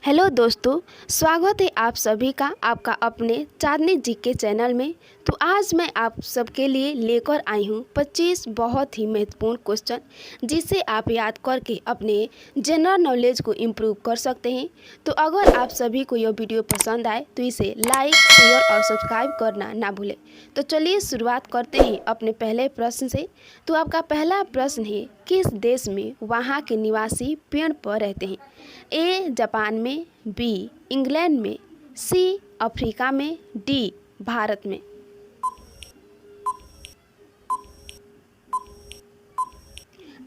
Hello दोस्तों, स्वागत है आप सभी का आपका अपने चांदनी जी के चैनल में। तो आज मैं आप सबके लिए लेकर आई हूँ 25 बहुत ही महत्वपूर्ण क्वेश्चन जिसे आप याद करके अपने जनरल नॉलेज को इम्प्रूव कर सकते हैं। तो अगर आप सभी को यह वीडियो पसंद आए तो इसे लाइक, शेयर और सब्सक्राइब करना ना भूलें। तो चलिए शुरुआत करते हैं अपने पहले प्रश्न से। तो आपका पहला प्रश्न है, किस देश में वहाँ के निवासी पेड़ पर रहते हैं? ए जापान में, बी इंग्लैंड में, सी अफ्रीका में, डी भारत में।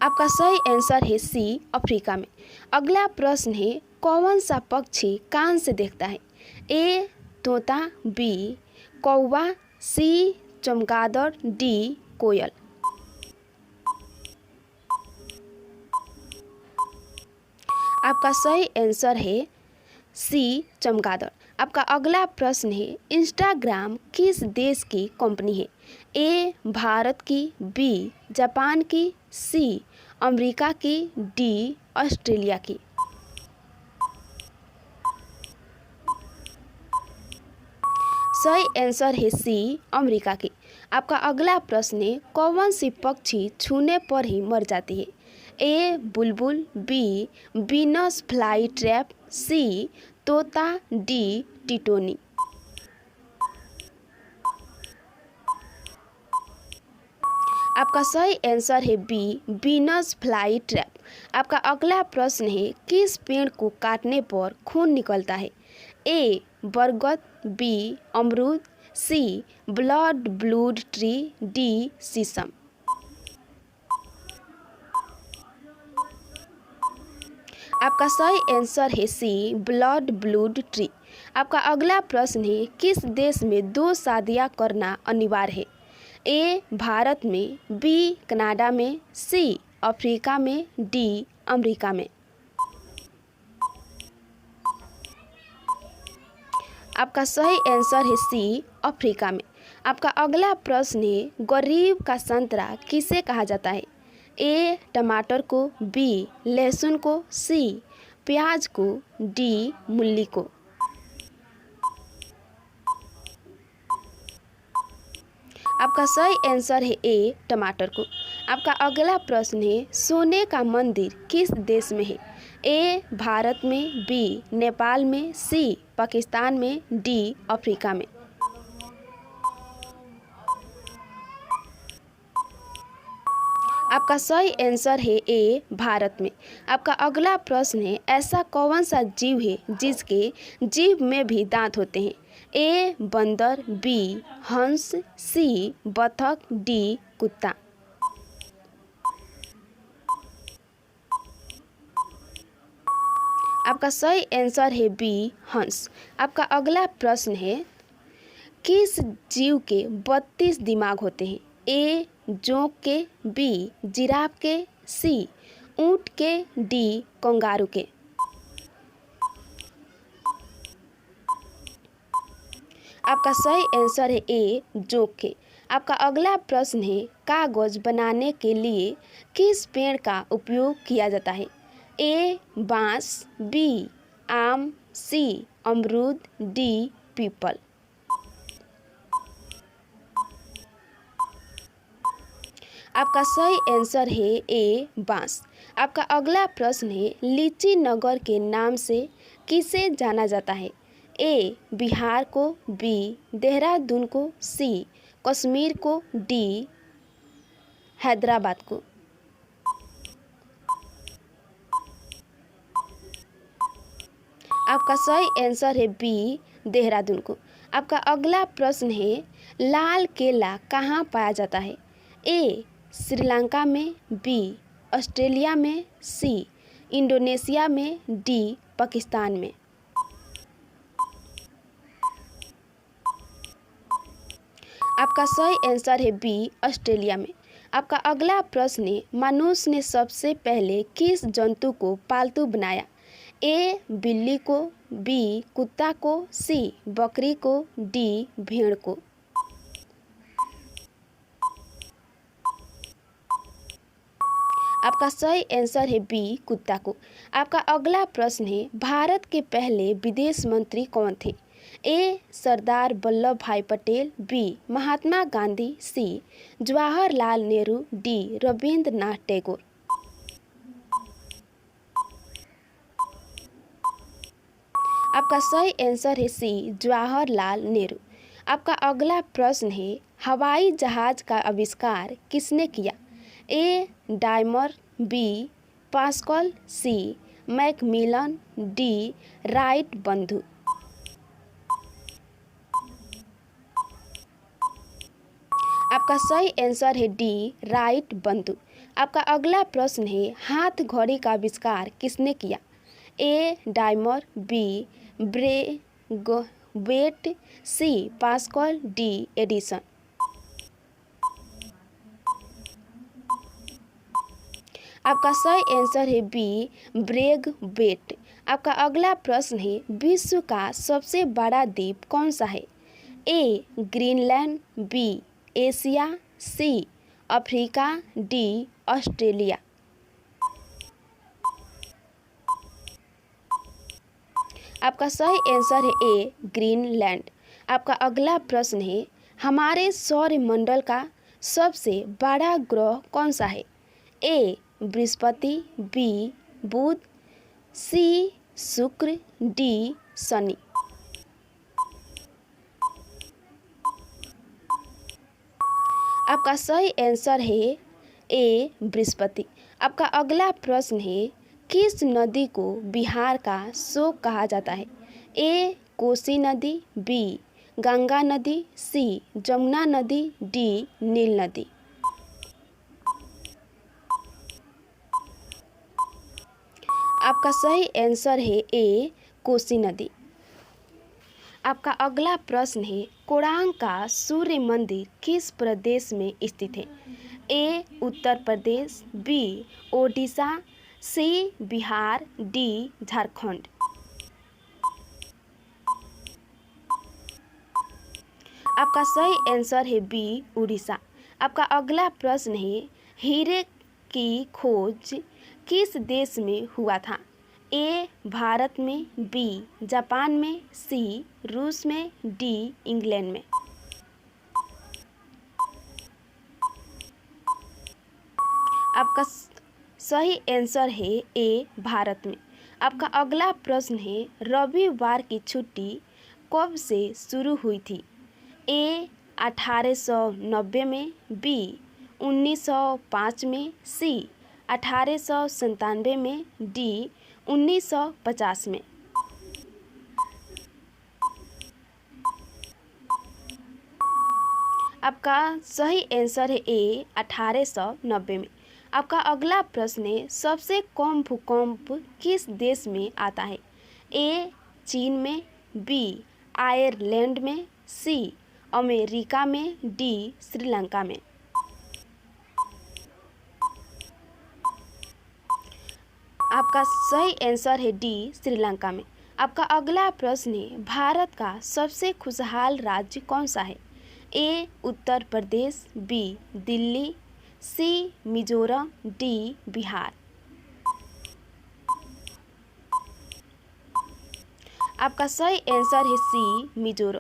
आपका सही आंसर है सी अफ्रीका में। अगला प्रश्न है, कौन सा पक्षी कान से देखता है? ए तोता, बी कौवा, सी चमगादड़, डी कोयल। आपका सही आंसर है सी चमगादड़। आपका अगला प्रश्न है, इंस्टाग्राम किस देश की कंपनी है? ए भारत की, बी जापान की, सी अमेरिका की, डी ऑस्ट्रेलिया की। सही आंसर है सी अमेरिका की। आपका अगला प्रश्न है, कौन सी पक्षी छूने पर ही मर जाती है? ए बुलबुल, बी बीनस फ्लाई ट्रैप, सी तोता, डी टिटोनी। आपका सही आंसर है बी बीनस फ्लाई ट्रैप। आपका अगला प्रश्न है, किस पेड़ को काटने पर खून निकलता है? ए बरगद, बी अमरूद, सी ब्लड ब्लूड ट्री, डी शीशम। आपका सही आंसर है सी ब्लड ब्लूड ट्री। आपका अगला प्रश्न है, किस देश में 2 शादियां करना अनिवार्य है? ए भारत में, बी कनाडा में, सी अफ्रीका में, डी अमेरिका में। आपका सही आंसर है सी अफ्रीका में। आपका अगला प्रश्न है, गरीब का संतरा किसे कहा जाता है? ए टमाटर को, बी लहसुन को, सी प्याज को, डी मूली को। आपका सही आंसर है ए टमाटर को। आपका अगला प्रश्न है, सोने का मंदिर किस देश में है? ए भारत में, बी नेपाल में, सी पाकिस्तान में, डी अफ्रीका में। आपका सही आंसर है ए भारत में। आपका अगला प्रश्न है, ऐसा कौन सा जीव है जिसके जीभ में भी दांत होते हैं? ए बंदर, बी हंस, सी बतख, डी कुत्ता। आपका सही आंसर है बी हंस। आपका अगला प्रश्न है, किस जीव के 32 दिमाग होते हैं? ए जोंक के, बी जिराफ के, सी ऊंट के, डी कंगारू के। आपका सही आंसर है ए जोंक के। आपका अगला प्रश्न है, कागज बनाने के लिए किस पेड़ का उपयोग किया जाता है? ए बांस, बी आम, सी अमरूद, डी पीपल। आपका सही आंसर है ए बांस। आपका अगला प्रश्न है, लीची नगर के नाम से किसे जाना जाता है? ए बिहार को, बी देहरादून को, सी कश्मीर को, डी हैदराबाद को। आपका सही आंसर है बी देहरादून को। आपका अगला प्रश्न है, लाल केला कहाँ पाया जाता है? ए श्रीलंका में, बी ऑस्ट्रेलिया में, सी इंडोनेशिया में, डी पाकिस्तान में। आपका सही आंसर है बी ऑस्ट्रेलिया में। आपका अगला प्रश्न है, मनुष्य ने सबसे पहले किस जंतु को पालतू बनाया? ए बिल्ली को, बी कुत्ता को, सी बकरी को, डी भेड़ को। आपका सही आंसर है बी कुत्ता को। आपका अगला प्रश्न है भारत के पहले विदेश मंत्री कौन थे? ए सरदार वल्लभ भाई पटेल, बी महात्मा गांधी, सी जवाहरलाल नेहरू, डी रविंद्रनाथ टैगोर। आपका सही आंसर है सी जवाहरलाल नेहरू। आपका अगला प्रश्न है हवाई जहाज का आविष्कार किसने किया? ए डायमर, बी पास्कल, सी मैकमिलन, डी राइट बंधु। आपका सही आंसर है डी राइट बंधु। आपका अगला प्रश्न है हाथ घड़ी का आविष्कार किसने किया? ए डायमर, बी ब्रेगवेट, सी पास्कल, डी एडिसन। आपका सही आंसर है बी ब्रेगवेट। आपका अगला प्रश्न है विश्व का सबसे बड़ा द्वीप कौन सा है? A Greenland, B Asia, C Africa, D Australia. आपका सही आंसर है ए ग्रीनलैंड। आपका अगला प्रश्न है हमारे सौरमंडल का सबसे बड़ा ग्रह कौन सा है? ए बृहस्पति, बी बुध, सी शुक्र, डी शनि। आपका सही आंसर है ए बृहस्पति। आपका अगला प्रश्न है किस नदी को बिहार का शोक कहा जाता है? ए कोसी नदी, बी गंगा नदी, सी जमुना नदी, डी नील नदी। आपका सही आंसर है ए कोसी नदी। आपका अगला प्रश्न है कोणार्क का सूर्य मंदिर किस प्रदेश में स्थित है? ए उत्तर प्रदेश, बी ओडिशा, सी बिहार, डी झारखंड। आपका सही आंसर है बी उड़ीसा। आपका अगला प्रश्न है हीरे की खोज किस देश में हुआ था? ए भारत में, बी जापान में, सी रूस में, डी इंग्लैंड में। आपका सही आंसर है ए भारत में। आपका अगला प्रश्न है रविवार की छुट्टी कब से शुरू हुई थी? ए 1890 में, बी 1905 में, सी 1897 में, डी 1950 में। आपका सही आंसर है ए 1890 में। आपका अगला प्रश्न है सबसे कम भूकंप किस देश में आता है? ए चीन में, बी आयरलैंड में, सी अमेरिका में, डी श्रीलंका में। आपका सही आंसर है डी श्रीलंका में। आपका अगला प्रश्न है भारत का सबसे खुशहाल राज्य कौन सा है? ए उत्तर प्रदेश, बी दिल्ली, सी मिजोरम, डी बिहार। आपका सही आंसर है सी मिजोरम।